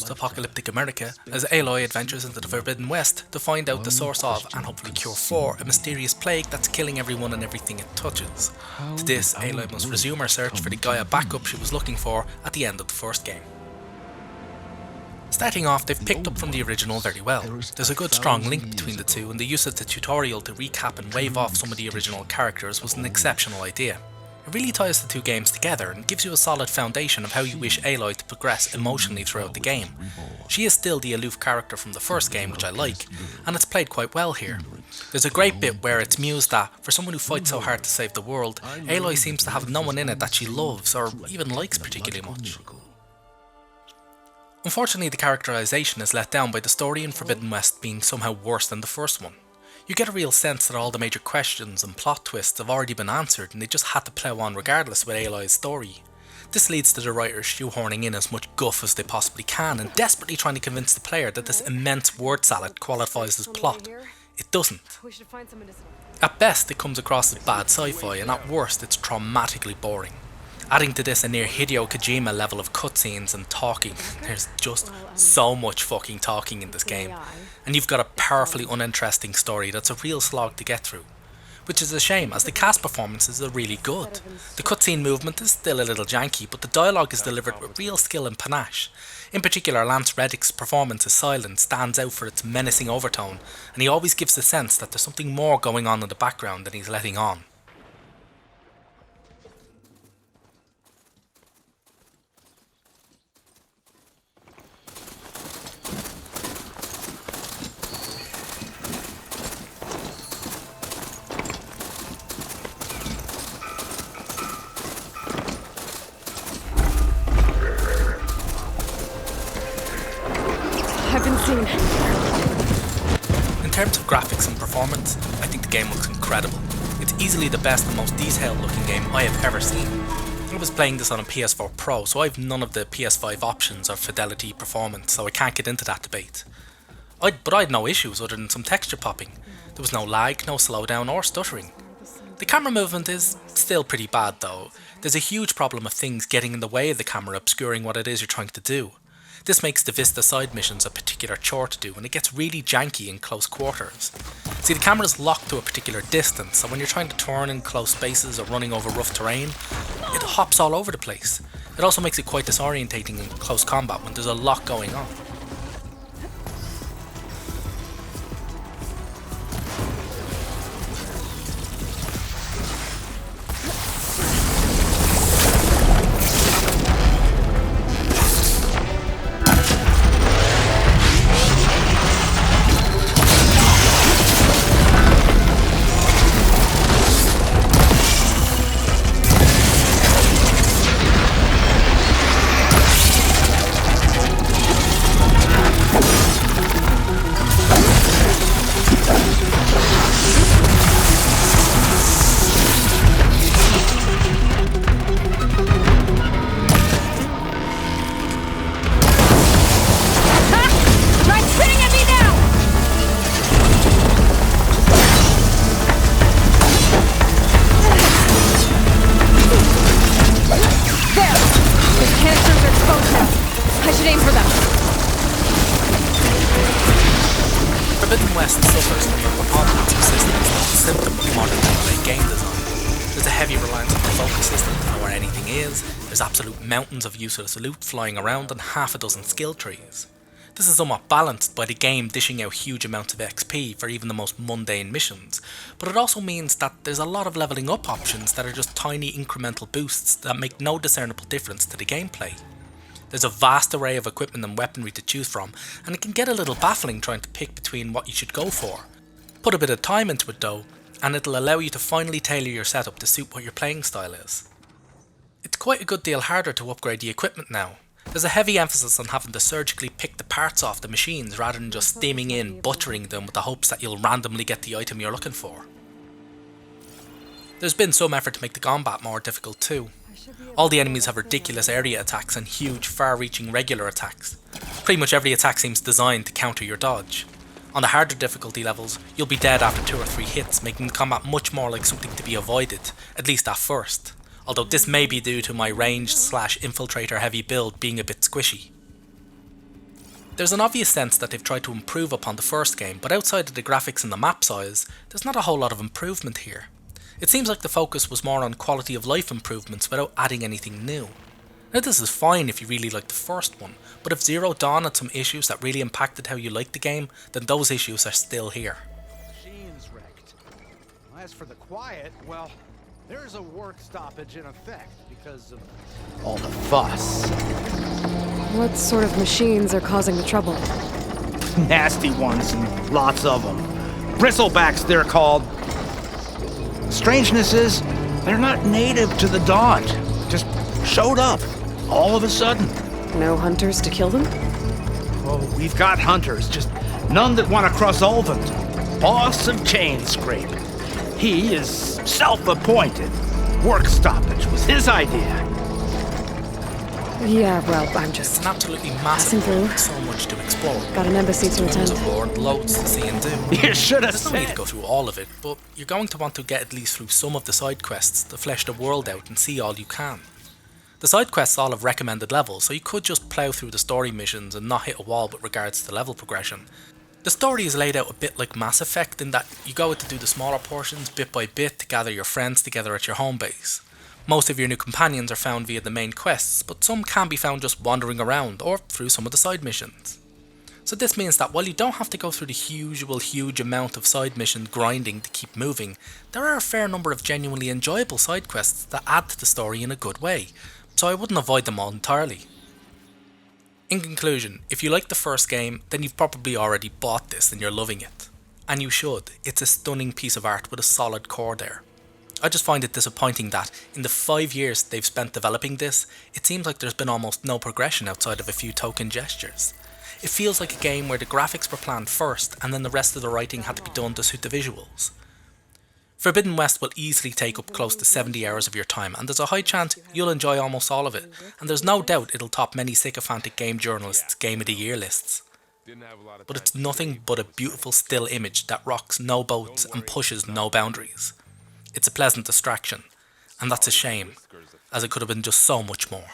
post-apocalyptic America as Aloy adventures into the Forbidden West to find out the source of, and hopefully cure for, a mysterious plague that's killing everyone and everything it touches. To this, Aloy must resume her search for the Gaia backup she was looking for at the end of the first game. Starting off, they've picked up from the original very well. There's a good strong link between the two, and the use of the tutorial to recap and wave off some of the original characters was an exceptional idea. It really ties the two games together and gives you a solid foundation of how you wish Aloy to progress emotionally throughout the game. She is still the aloof character from the first game, which I like, and it's played quite well here. There's a great bit where it's mused that, for someone who fights so hard to save the world, Aloy seems to have no one in it that she loves or even likes particularly much. Unfortunately, the characterization is let down by the story in Forbidden West being somehow worse than the first one. You get a real sense that all the major questions and plot twists have already been answered and they just had to plough on regardless with Aloy's story. This leads to the writers shoehorning in as much guff as they possibly can and desperately trying to convince the player that this immense word salad qualifies as plot. It doesn't. At best it comes across as bad sci-fi, and at worst it's traumatically boring. Adding to this a near Hideo Kojima level of cutscenes and talking. There's just so much fucking talking in this game, and you've got a powerfully uninteresting story that's a real slog to get through. Which is a shame, as the cast performances are really good. The cutscene movement is still a little janky, but the dialogue is delivered with real skill and panache. In particular, Lance Reddick's performance as Silent stands out for its menacing overtone, and he always gives the sense that there's something more going on in the background than he's letting on. I've been seen. In terms of graphics and performance, I think the game looks incredible. It's easily the best and most detailed looking game I have ever seen. I was playing this on a PS4 Pro, so I have none of the PS5 options of fidelity performance, so I can't get into that debate. But I had no issues other than some texture popping. There was no lag, no slowdown or stuttering. The camera movement is still pretty bad though. There's a huge problem of things getting in the way of the camera, obscuring what it is you're trying to do. This makes the Vista side missions a particular chore to do, and it gets really janky in close quarters. See, the camera is locked to a particular distance, so when you're trying to turn in close spaces or running over rough terrain, it hops all over the place. It also makes it quite disorientating in close combat when there's a lot going on. Forbidden West suffers from a preponderance of systems that's a symptom of modern AAA game design. There's a heavy reliance on the focus system to know where anything is, there's absolute mountains of useless loot flying around and half a dozen skill trees. This is somewhat balanced by the game dishing out huge amounts of XP for even the most mundane missions, but it also means that there's a lot of levelling up options that are just tiny incremental boosts that make no discernible difference to the gameplay. There's a vast array of equipment and weaponry to choose from, and it can get a little baffling trying to pick between what you should go for. Put a bit of time into it though, and it'll allow you to finally tailor your setup to suit what your playing style is. It's quite a good deal harder to upgrade the equipment now. There's a heavy emphasis on having to surgically pick the parts off the machines rather than just steaming in, butchering them with the hopes that you'll randomly get the item you're looking for. There's been some effort to make the combat more difficult too. All the enemies have ridiculous area attacks and huge far-reaching regular attacks. Pretty much every attack seems designed to counter your dodge. On the harder difficulty levels, you'll be dead after 2 or 3 hits, making the combat much more like something to be avoided, at least at first. Although this may be due to my ranged/infiltrator heavy build being a bit squishy. There's an obvious sense that they've tried to improve upon the first game, but outside of the graphics and the map size, there's not a whole lot of improvement here. It seems like the focus was more on quality of life improvements without adding anything new. Now this is fine if you really like the first one, but if Zero Dawn had some issues that really impacted how you liked the game, then those issues are still here. Machine's wrecked. As for the quiet, well, there's a work stoppage in effect because of all the fuss. What sort of machines are causing the trouble? Nasty ones and lots of them. Bristlebacks, they're called. Strangeness is, they're not native to the Daunt. Just showed up, all of a sudden. No hunters to kill them? Oh, we've got hunters, just none that want to cross Ulvund. Boss of Chainscrape. He is self-appointed. Work stoppage was his idea. Yeah, well, I'm It's just an absolutely passing massive through. world with so much to explore. Got an embassy to Tons attend. of lore and loads to see and do. You should have There's no need to said. go through all of it, but you're going to want to get at least through some of the side quests to flesh the world out and see all you can. The side quests all have recommended levels, so you could just plough through the story missions and not hit a wall with regards to level progression. The story is laid out a bit like Mass Effect in that you go out to do the smaller portions bit by bit to gather your friends together at your home base. Most of your new companions are found via the main quests, but some can be found just wandering around or through some of the side missions. So this means that while you don't have to go through the usual huge amount of side mission grinding to keep moving, there are a fair number of genuinely enjoyable side quests that add to the story in a good way, so I wouldn't avoid them all entirely. In conclusion, if you like the first game, then you've probably already bought this and you're loving it. And you should, it's a stunning piece of art with a solid core there. I just find it disappointing that, in the 5 years they've spent developing this, it seems like there's been almost no progression outside of a few token gestures. It feels like a game where the graphics were planned first and then the rest of the writing had to be done to suit the visuals. Forbidden West will easily take up close to 70 hours of your time, and there's a high chance you'll enjoy almost all of it, and there's no doubt it'll top many sycophantic game journalists' Game of the Year lists. But it's nothing but a beautiful still image that rocks no boats and pushes no boundaries. It's a pleasant distraction, and that's a shame, as it could have been just so much more.